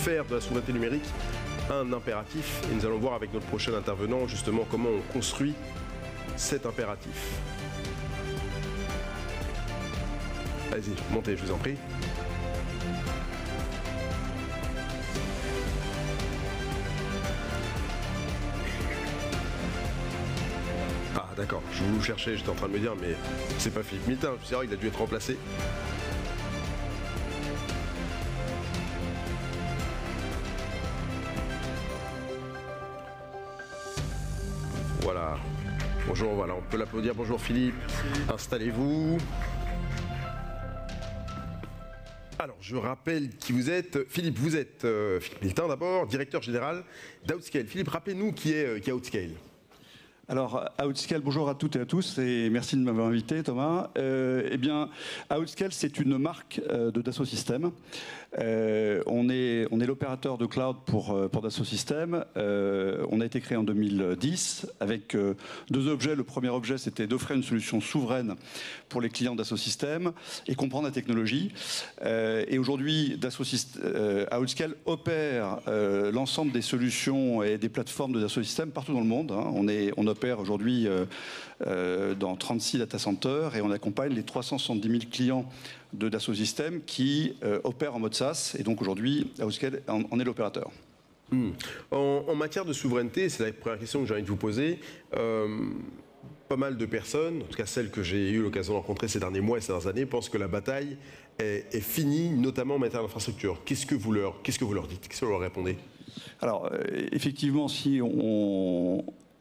faire de la souveraineté numérique un impératif. Et nous allons voir avec notre prochain intervenant justement comment on construit cet impératif. Allez-y, montez, je vous en prie. Ah d'accord, je vous cherchais, j'étais en train de me dire, mais c'est pas Philippe Miltin, c'est vrai, il a dû être remplacé. Voilà. Bonjour, voilà, on peut l'applaudir. Bonjour Philippe. Installez-vous. Alors, je rappelle qui vous êtes. Philippe, vous êtes Philippe Miltin d'abord, directeur général d'Outscale. Philippe, rappelez-nous qui est Outscale. Alors, Outscale, bonjour à toutes et à tous et merci de m'avoir invité, Thomas. Eh bien, Outscale, c'est une marque de Dassault Systèmes. On est l'opérateur de cloud pour Dassault Systèmes. On a été créé en 2010 avec deux objets. Le premier objet, c'était d'offrir une solution souveraine pour les clients Dassault Systèmes et comprendre la technologie. Et aujourd'hui, Outscale opère l'ensemble des solutions et des plateformes de Dassault Systèmes partout dans le monde. On opère aujourd'hui dans 36 data centers et on accompagne les 370 000 clients de Dassault Systèmes qui opèrent en mode SaaS. Et donc aujourd'hui, Outscale en est l'opérateur. En matière de souveraineté, c'est la première question que j'ai envie de vous poser. Pas mal de personnes, en tout cas celles que j'ai eu l'occasion de rencontrer ces derniers mois et ces dernières années, pensent que la bataille est finie, notamment en matière d'infrastructure. Qu'est-ce que vous leur dites? Qu'est-ce que vous leur répondez? Alors, effectivement, si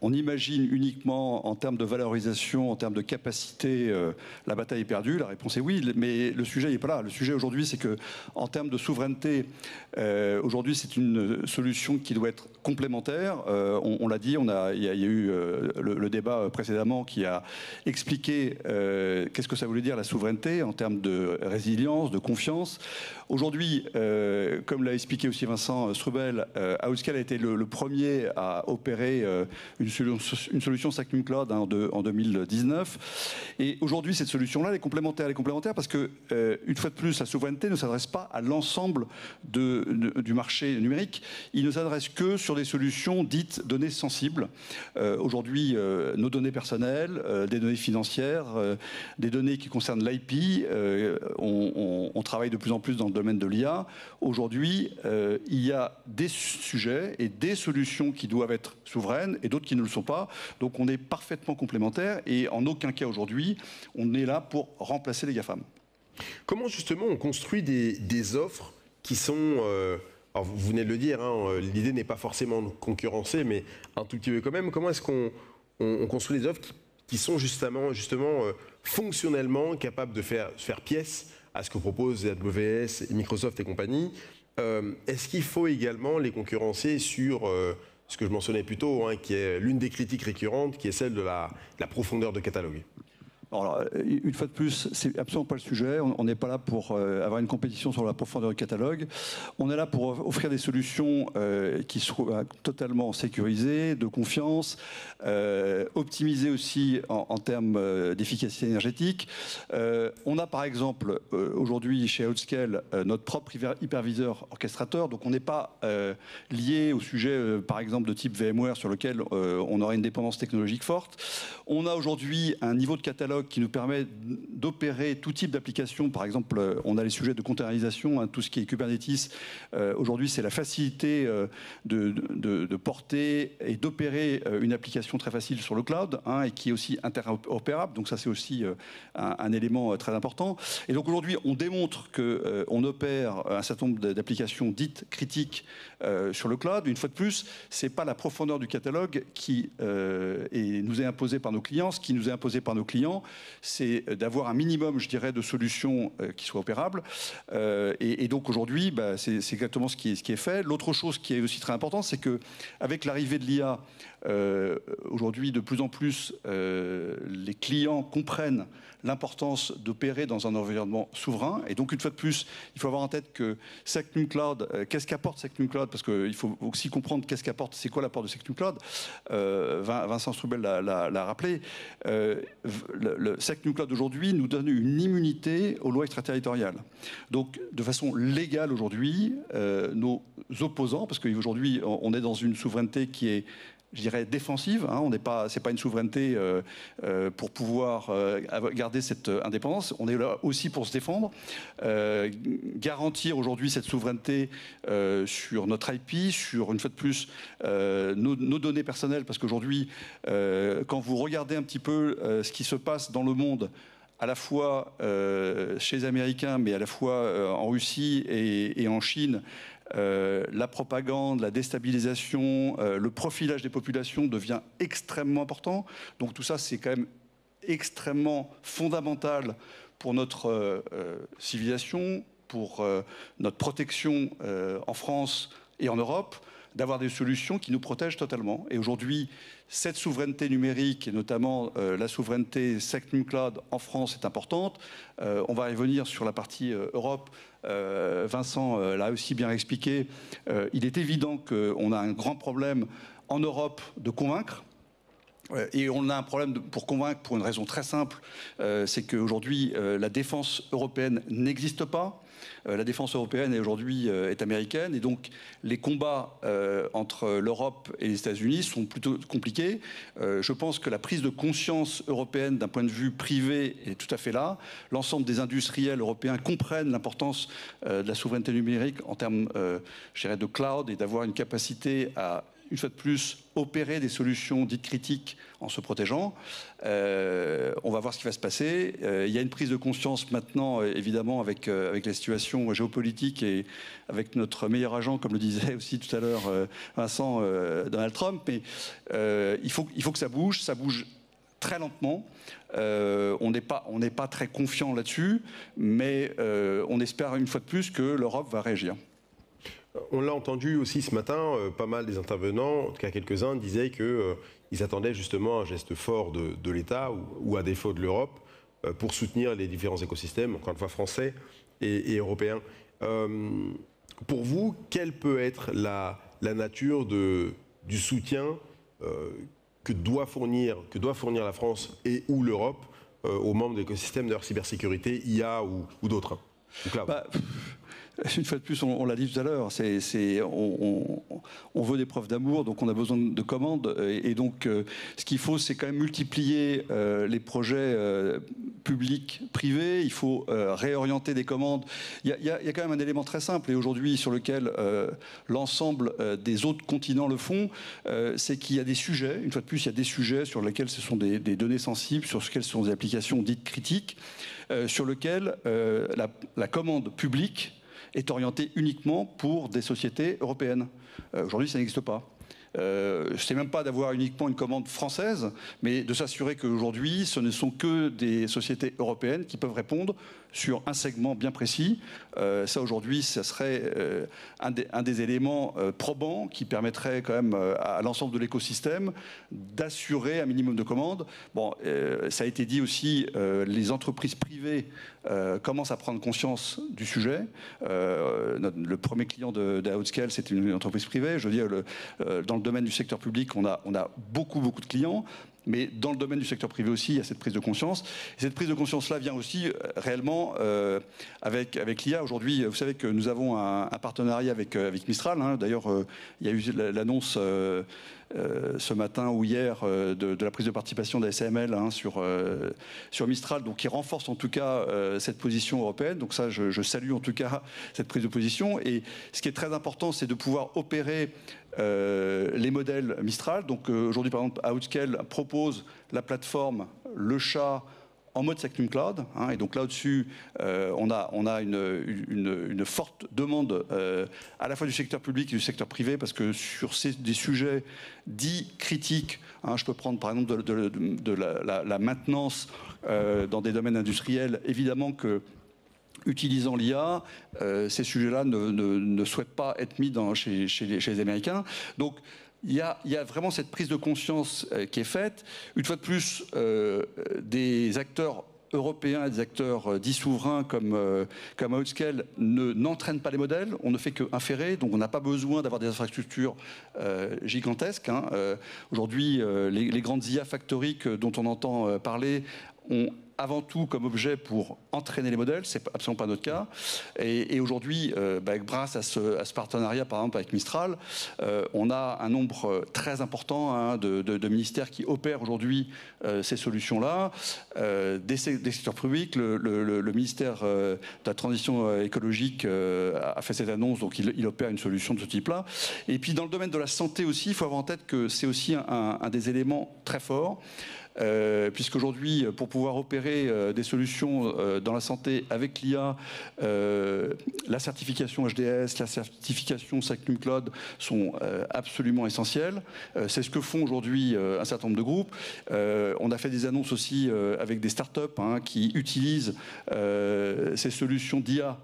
on imagine uniquement en termes de valorisation, en termes de capacité, la bataille est perdue. La réponse est oui, mais le sujet n'est pas là. Le sujet aujourd'hui, c'est que en termes de souveraineté, aujourd'hui, c'est une solution qui doit être complémentaire. On l'a dit, il y a eu le débat précédemment qui a expliqué qu'est-ce que ça voulait dire la souveraineté en termes de résilience, de confiance. Aujourd'hui, comme l'a expliqué aussi Vincent Strubel, Outscale a été le premier à opérer une solution SACNUM Cloud en 2019. Et aujourd'hui, cette solution-là, elle est complémentaire. Elle est complémentaire parce que, une fois de plus, la souveraineté ne s'adresse pas à l'ensemble du marché numérique. Il ne s'adresse que sur des solutions dites données sensibles. Aujourd'hui, nos données personnelles, des données financières, des données qui concernent l'IP, on travaille de plus en plus dans le domaine de l'IA. Aujourd'hui, il y a des sujets et des solutions qui doivent être souveraines et d'autres qui ne le sont pas. Donc on est parfaitement complémentaires et en aucun cas aujourd'hui, on est là pour remplacer les GAFAM. Comment justement on construit des offres qui sont... alors vous venez de le dire, l'idée n'est pas forcément de concurrencer, mais un tout petit peu quand même. Comment est-ce qu'on construit des offres qui sont justement fonctionnellement capables de faire pièce à ce que proposent AWS, Microsoft et compagnie? Est-ce qu'il faut également les concurrencer sur ce que je mentionnais plus tôt, qui est l'une des critiques récurrentes, qui est celle de la profondeur de catalogue? Alors, une fois de plus, c'est absolument pas le sujet. On n'est pas là pour avoir une compétition sur la profondeur du catalogue. On est là pour offrir des solutions qui soient totalement sécurisées, de confiance, optimisées aussi en termes d'efficacité énergétique. On a par exemple aujourd'hui chez Outscale notre propre hyperviseur orchestrateur. Donc on n'est pas lié au sujet par exemple de type VMware sur lequel on aurait une dépendance technologique forte. On a aujourd'hui un niveau de catalogue qui nous permet d'opérer tout type d'application. Par exemple, on a les sujets de containerisation, tout ce qui est Kubernetes. Aujourd'hui, c'est la facilité de porter et d'opérer une application très facile sur le cloud et qui est aussi interopérable. Donc ça, c'est aussi un élément très important. Et donc aujourd'hui, on démontre qu'on opère un certain nombre d'applications dites critiques sur le cloud. Une fois de plus, c'est pas la profondeur du catalogue qui nous est imposée par nos clients. Ce qui nous est imposé par nos clients, c'est d'avoir un minimum, je dirais, de solutions qui soient opérables. Et donc aujourd'hui, c'est exactement ce qui est fait. L'autre chose qui est aussi très importante, c'est qu'avec l'arrivée de l'IA, aujourd'hui, de plus en plus, les clients comprennent l'importance d'opérer dans un environnement souverain. Et donc, une fois de plus, il faut avoir en tête que Secnum Cloud, qu'est-ce qu'apporte Secnum Cloud? Parce qu'il faut aussi comprendre qu'est-ce qu'apporte, c'est quoi l'apport de Secnum Cloud. Vincent Stroubel l'a rappelé. Le Secnum Cloud aujourd'hui nous donne une immunité aux lois extraterritoriales. Donc, de façon légale aujourd'hui, nos opposants, parce qu'aujourd'hui, on est dans une souveraineté qui est, je dirais, défensive. Hein, c'est pas une souveraineté pour pouvoir garder cette indépendance. On est là aussi pour se défendre, garantir aujourd'hui cette souveraineté sur notre IP, sur, une fois de plus, nos données personnelles, parce qu'aujourd'hui, quand vous regardez un petit peu ce qui se passe dans le monde, à la fois chez les Américains, mais à la fois en Russie et en Chine, la propagande, la déstabilisation, le profilage des populations devient extrêmement important. Donc tout ça, c'est quand même extrêmement fondamental pour notre civilisation, pour notre protection en France et en Europe, d'avoir des solutions qui nous protègent totalement. Et aujourd'hui, cette souveraineté numérique, et notamment la souveraineté Secnum Cloud en France, est importante. On va revenir sur la partie Europe. Vincent l'a aussi bien expliqué. Il est évident qu'on a un grand problème en Europe de convaincre. Et on a un problème pour convaincre pour une raison très simple, c'est qu'aujourd'hui, la défense européenne n'existe pas. La défense européenne aujourd'hui est américaine, et donc les combats entre l'Europe et les États-Unis sont plutôt compliqués. Je pense que la prise de conscience européenne d'un point de vue privé est tout à fait là. L'ensemble des industriels européens comprennent l'importance de la souveraineté numérique en termes, je dirais, de cloud, et d'avoir une capacité à, une fois de plus, opérer des solutions dites critiques en se protégeant. On va voir ce qui va se passer. Il y a une prise de conscience maintenant, évidemment, avec la situation géopolitique et avec notre meilleur agent, comme le disait aussi tout à l'heure Vincent, Donald Trump. Mais il faut que ça bouge très lentement. On n'est pas très confiant là-dessus, mais on espère une fois de plus que l'Europe va réagir. On l'a entendu aussi ce matin, pas mal des intervenants, en tout cas quelques-uns, disaient qu'ils attendaient justement un geste fort de l'État ou à défaut de l'Europe pour soutenir les différents écosystèmes, encore une fois français et européens. Pour vous, quelle peut être la nature du soutien que doit fournir la France et ou l'Europe aux membres de l'écosystème de leur cybersécurité, IA ou d'autres? Une fois de plus, on l'a dit tout à l'heure, on veut des preuves d'amour, donc on a besoin de commandes. Et donc, ce qu'il faut, c'est quand même multiplier les projets publics, privés. Il faut réorienter des commandes. Il y a quand même un élément très simple, et aujourd'hui sur lequel l'ensemble des autres continents le font, c'est qu'il y a des sujets. Une fois de plus, il y a des sujets sur lesquels ce sont des données sensibles, sur lesquels ce sont des applications dites critiques, sur lesquelles la commande publique est orienté uniquement pour des sociétés européennes. Aujourd'hui, ça n'existe pas. C'est même pas d'avoir uniquement une commande française, mais de s'assurer qu'aujourd'hui, ce ne sont que des sociétés européennes qui peuvent répondre sur un segment bien précis. Ça, aujourd'hui, ça serait un des éléments probants qui permettrait quand même à l'ensemble de l'écosystème d'assurer un minimum de commandes. Bon, ça a été dit aussi, les entreprises privées commencent à prendre conscience du sujet. Le premier client d'Outscale, c'était une entreprise privée. Je veux dire, dans le domaine du secteur public, on a beaucoup de clients. Mais dans le domaine du secteur privé aussi, il y a cette prise de conscience. Et cette prise de conscience-là vient aussi réellement avec l'IA. Aujourd'hui, vous savez que nous avons un partenariat avec Mistral. Hein. D'ailleurs, il y a eu l'annonce ce matin ou hier de la prise de participation de la SAML sur Mistral, donc qui renforce en tout cas cette position européenne. Donc ça, je salue en tout cas cette prise de position. Et ce qui est très important, c'est de pouvoir opérer les modèles Mistral. Donc aujourd'hui, par exemple, Outscale propose la plateforme Le Chat en mode Secnum Cloud, hein, et donc là-dessus, on a une forte demande à la fois du secteur public et du secteur privé, parce que sur des sujets dits critiques, hein, je peux prendre par exemple de la maintenance dans des domaines industriels, évidemment que utilisant l'IA, ces sujets-là ne souhaitent pas être mis chez les Américains. Donc, il y a vraiment cette prise de conscience qui est faite. Une fois de plus, des acteurs européens et des acteurs dits souverains comme Outscale n'entraînent pas les modèles, on ne fait qu'inférer, donc on n'a pas besoin d'avoir des infrastructures gigantesques. Aujourd'hui, les grandes IA factories dont on entend parler ont avant tout comme objet pour entraîner les modèles, c'est absolument pas notre cas. Et aujourd'hui, grâce à ce partenariat, par exemple avec Mistral, on a un nombre très important de ministères qui opèrent aujourd'hui ces solutions-là, des secteurs publics. Le ministère de la Transition écologique a fait cette annonce, donc il opère une solution de ce type-là. Et puis dans le domaine de la santé aussi, il faut avoir en tête que c'est aussi un des éléments très forts. Puisqu'aujourd'hui, pour pouvoir opérer des solutions dans la santé avec l'IA, la certification HDS, la certification SACNUM Cloud sont absolument essentielles. C'est ce que font aujourd'hui un certain nombre de groupes. On a fait des annonces aussi avec des startups qui utilisent ces solutions d'IA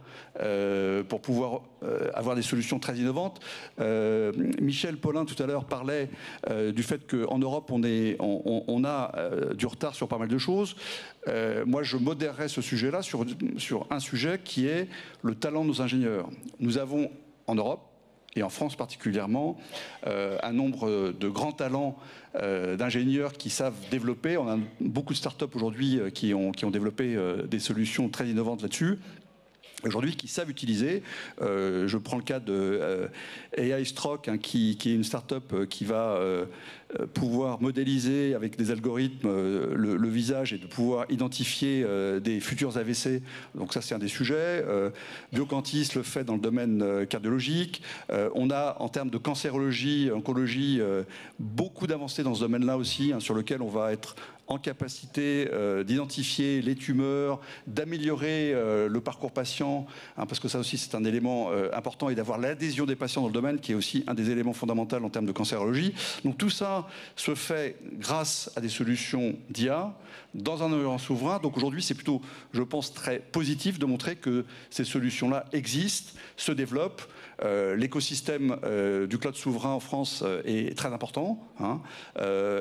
pour pouvoir avoir des solutions très innovantes. Michel Paulin tout à l'heure parlait du fait qu'en Europe on a du retard sur pas mal de choses. Moi je modérerais ce sujet-là sur un sujet qui est le talent de nos ingénieurs. Nous avons en Europe et en France particulièrement, un nombre de grands talents d'ingénieurs qui savent développer. On a beaucoup de startups aujourd'hui qui ont développé des solutions très innovantes là-dessus. Aujourd'hui, qui savent utiliser. Je prends le cas de AI Stroke, qui est une start-up qui va pouvoir modéliser avec des algorithmes le visage et de pouvoir identifier des futurs AVC. Donc ça, c'est un des sujets. Biocantis le fait dans le domaine cardiologique. On a, en termes de cancérologie, oncologie, beaucoup d'avancées dans ce domaine-là aussi, sur lequel on va être en capacité d'identifier les tumeurs, d'améliorer le parcours patient, parce que ça aussi c'est un élément important, et d'avoir l'adhésion des patients dans le domaine, qui est aussi un des éléments fondamentaux en termes de cancérologie. Donc tout ça se fait grâce à des solutions d'IA dans un environnement souverain. Donc aujourd'hui c'est plutôt, je pense, très positif de montrer que ces solutions-là existent, se développent. L'écosystème du cloud souverain en France est très important.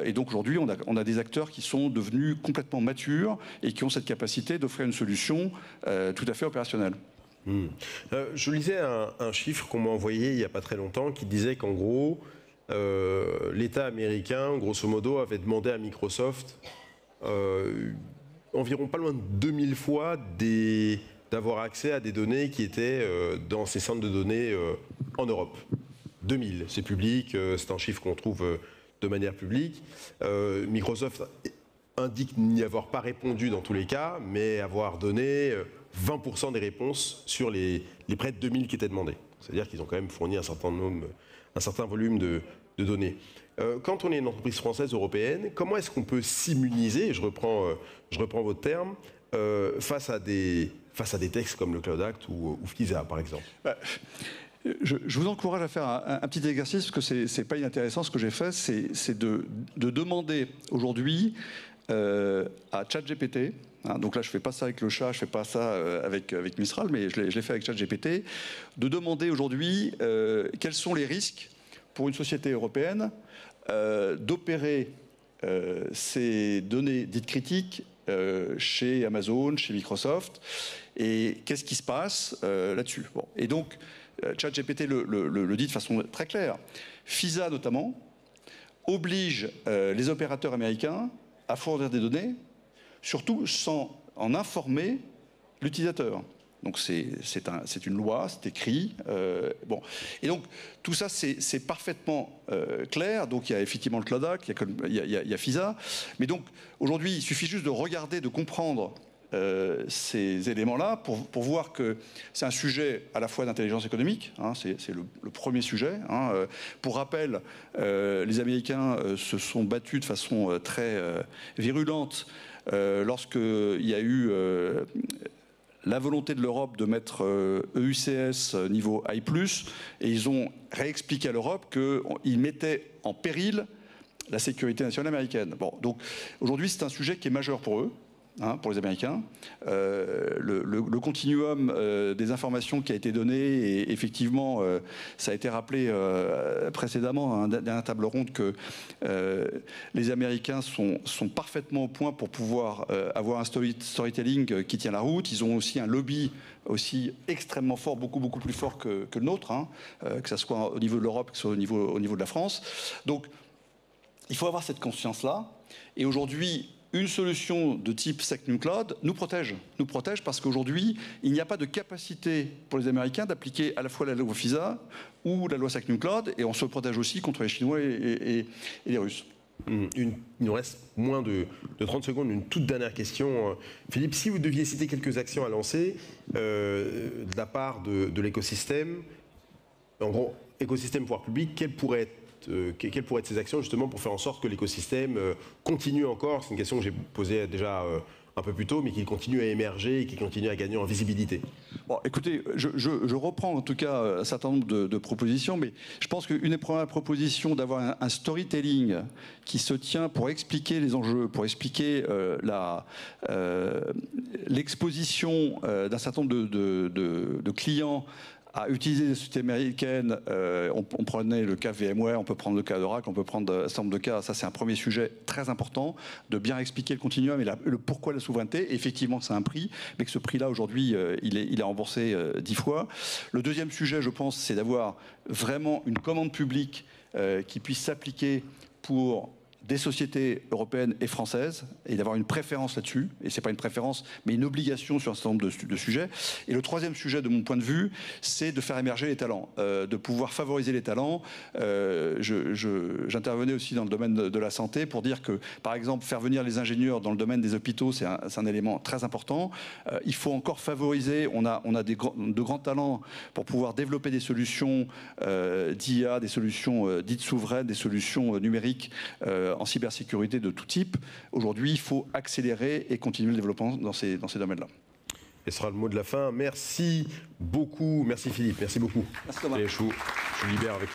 Et donc aujourd'hui, on a des acteurs qui sont devenus complètement matures et qui ont cette capacité d'offrir une solution tout à fait opérationnelle. Je lisais un chiffre qu'on m'a envoyé il n'y a pas très longtemps qui disait qu'en gros, l'État américain, grosso modo, avait demandé à Microsoft environ pas loin de 2000 fois d'avoir accès à des données qui étaient dans ces centres de données en Europe. 2000, c'est public, c'est un chiffre qu'on trouve de manière publique. Microsoft indique n'y avoir pas répondu dans tous les cas, mais avoir donné 20% des réponses sur les près de 2000 qui étaient demandés. C'est-à-dire qu'ils ont quand même fourni un certain volume de données. Quand on est une entreprise française européenne, comment est-ce qu'on peut s'immuniser, je reprends votre terme, face à des textes comme le Cloud Act ou FISA, par exemple? Je vous encourage à faire un petit exercice, parce que c'est pas inintéressant. Ce que j'ai fait, c'est de demander aujourd'hui à ChatGPT, donc là je fais pas ça avec le chat, je fais pas ça avec Mistral, mais je l'ai fait avec ChatGPT, de demander aujourd'hui quels sont les risques pour une société européenne d'opérer ces données dites critiques chez Amazon, chez Microsoft, et qu'est-ce qui se passe là-dessus. Bon. Et donc, ChatGPT le dit de façon très claire. FISA, notamment, oblige les opérateurs américains à fournir des données, surtout sans en informer l'utilisateur. Donc c'est une loi, c'est écrit. Bon. Et donc tout ça c'est parfaitement clair. Donc il y a effectivement le Cloud Act, il y a FISA. Mais donc aujourd'hui il suffit juste de regarder, de comprendre ces éléments-là pour voir que c'est un sujet à la fois d'intelligence économique, c'est le premier sujet. Pour rappel, les Américains se sont battus de façon très virulente lorsqu'il y a eu la volonté de l'Europe de mettre EUCS niveau I+, et ils ont réexpliqué à l'Europe qu'ils mettaient en péril la sécurité nationale américaine. Bon, donc aujourd'hui c'est un sujet qui est majeur pour eux. pour les Américains. Le continuum des informations qui a été donné, et effectivement, ça a été rappelé précédemment dans la table ronde que les Américains sont parfaitement au point pour pouvoir avoir un storytelling qui tient la route. Ils ont aussi un lobby aussi extrêmement fort, beaucoup plus fort que le nôtre, que ce soit au niveau de l'Europe, que ce soit au niveau de la France. Donc, il faut avoir cette conscience-là. Et aujourd'hui, une solution de type SecNumCloud nous protège parce qu'aujourd'hui, il n'y a pas de capacité pour les Américains d'appliquer à la fois la loi FISA ou la loi SecNumCloud, et on se protège aussi contre les Chinois et les Russes. Il nous reste moins de 30 secondes. Une toute dernière question. Philippe, si vous deviez citer quelques actions à lancer de la part de l'écosystème, en gros, écosystème pouvoir public, quelles pourraient être ces actions justement pour faire en sorte que l'écosystème continue encore? C'est une question que j'ai posée déjà un peu plus tôt, mais qu'il continue à émerger et qu'il continue à gagner en visibilité. Bon, écoutez, je reprends en tout cas un certain nombre de propositions, mais je pense qu'une des premières propositions d'avoir un storytelling qui se tient pour expliquer les enjeux, pour expliquer l'exposition d'un certain nombre de clients à utiliser des sociétés américaines. On prenait le cas VMware, on peut prendre le cas d'Oracle, on peut prendre un certain nombre de cas. Ça, c'est un premier sujet très important, de bien expliquer le continuum et le pourquoi de la souveraineté. Effectivement, c'est un prix, mais que ce prix-là, aujourd'hui, il est remboursé 10 fois. Le deuxième sujet, je pense, c'est d'avoir vraiment une commande publique qui puisse s'appliquer pour des sociétés européennes et françaises, et d'avoir une préférence là-dessus, et c'est pas une préférence, mais une obligation sur un certain nombre de sujets. Et le troisième sujet, de mon point de vue, c'est de faire émerger les talents, de pouvoir favoriser les talents. J'intervenais aussi dans le domaine de la santé pour dire que, par exemple, faire venir les ingénieurs dans le domaine des hôpitaux, c'est un élément très important. Il faut encore favoriser, on a de grands talents pour pouvoir développer des solutions d'IA, des solutions dites souveraines, des solutions numériques en cybersécurité de tout type. Aujourd'hui, il faut accélérer et continuer le développement dans ces domaines-là. Et ce sera le mot de la fin. Merci beaucoup. Merci Philippe. Merci beaucoup. Merci Thomas. Allez, je vous libère avec